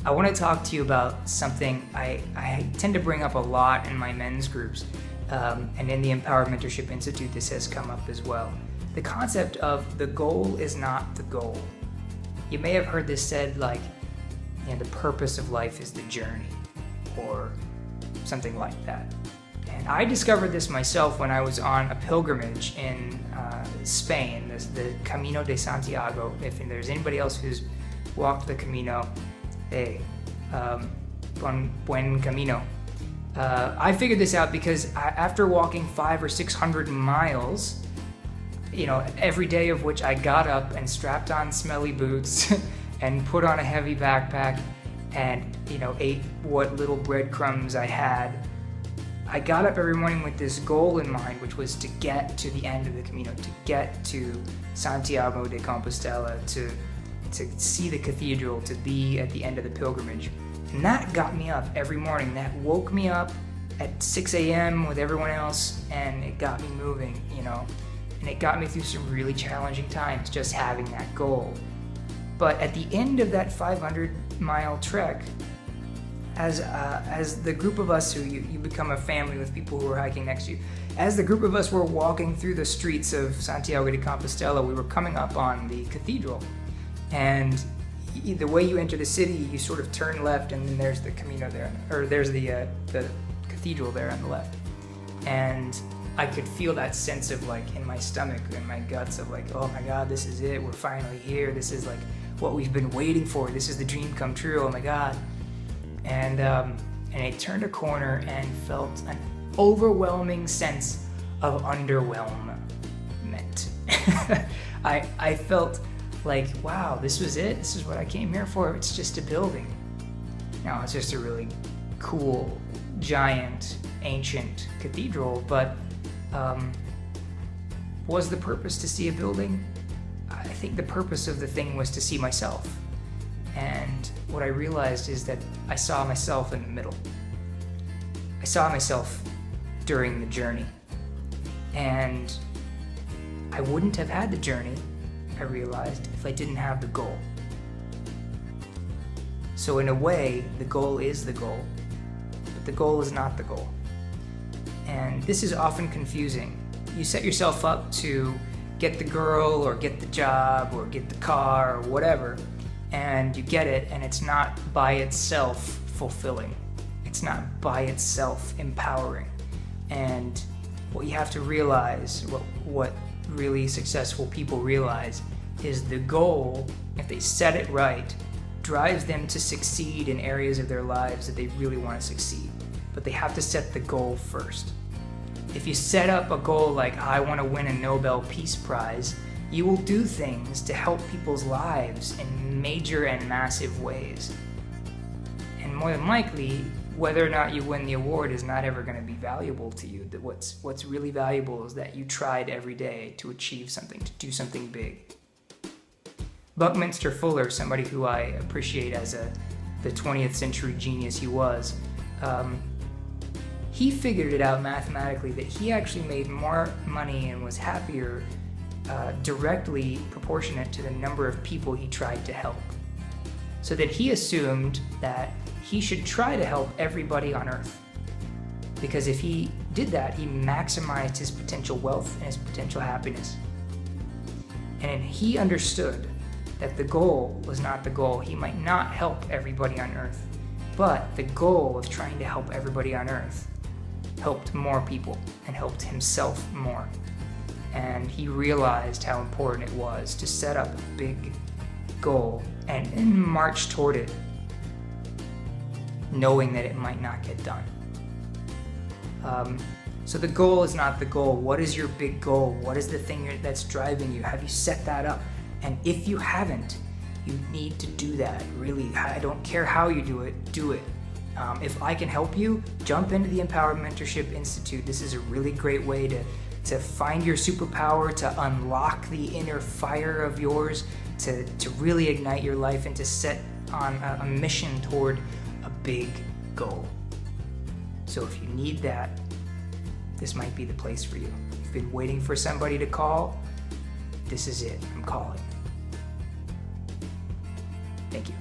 I want to talk to you about something I tend to bring up a lot in my men's groups, and in the Empowered Mentorship Institute this has come up as well. The concept of the goal is not the goal. You may have heard this said like, the purpose of life is the journey, or something like that. And I discovered this myself when I was on a pilgrimage in Spain, the Camino de Santiago. If there's anybody else who's walked the Camino, hey, buen camino. I figured this out because after walking 500 or 600 miles, every day of which I got up and strapped on smelly boots and put on a heavy backpack and, ate what little breadcrumbs I had, I got up every morning with this goal in mind, which was to get to the end of the Camino, to get to Santiago de Compostela, to see the cathedral, to be at the end of the pilgrimage. And that got me up every morning. That woke me up at 6 a.m. with everyone else, and it got me moving, and it got me through some really challenging times just having that goal. But at the end of that 500-mile trek, as the group of us, who you become a family with people who are hiking next to you, as the group of us were walking through the streets of Santiago de Compostela, we were coming up on the cathedral. And the way you enter the city, you sort of turn left, and then there's the Camino there, or there's the cathedral there on the left. And I could feel that sense of like in my stomach, in my guts, of like, oh my God, this is it. We're finally here. This is like what we've been waiting for. This is the dream come true. Oh my God. And I turned a corner and felt an overwhelming sense of underwhelmment. I felt like, wow, this was it. This is what I came here for. It's just a building. Now, it's just a really cool, giant, ancient cathedral, but was the purpose to see a building? I think the purpose of the thing was to see myself. And what I realized is that I saw myself in the middle. I saw myself during the journey. And I wouldn't have had the journey, I realized, if I didn't have the goal. So in a way, the goal is the goal, but the goal is not the goal. And this is often confusing. You set yourself up to get the girl, or get the job, or get the car, or whatever, and you get it, and it's not by itself fulfilling. It's not by itself empowering. And what you have to realize, what really successful people realize, is the goal, if they set it right, drives them to succeed in areas of their lives that they really want to succeed. But they have to set the goal first. If you set up a goal like, I want to win a Nobel Peace Prize, you will do things to help people's lives in major and massive ways. And more than likely, whether or not you win the award is not ever going to be valuable to you. What's really valuable is that you tried every day to achieve something, to do something big. Buckminster Fuller, somebody who I appreciate as the 20th century genius he was, he figured it out mathematically that he actually made more money and was happier directly proportionate to the number of people he tried to help. So that he assumed that he should try to help everybody on Earth. Because if he did that, he maximized his potential wealth and his potential happiness. And he understood that the goal was not the goal. He might not help everybody on Earth, but the goal of trying to help everybody on Earth helped more people and helped himself more. And he realized how important it was to set up a big goal and march toward it, knowing that it might not get done. So the goal is not the goal. What is your big goal? What is the thing that's driving you? Have you set that up? And if you haven't, you need to do that. Really, I don't care how you do it, do it. If I can help you, jump into the Empowered Mentorship Institute. This is a really great way to find your superpower, to unlock the inner fire of yours, to really ignite your life and to set on a mission toward a big goal. So if you need that, this might be the place for you. You've been waiting for somebody to call. This is it. I'm calling. Thank you.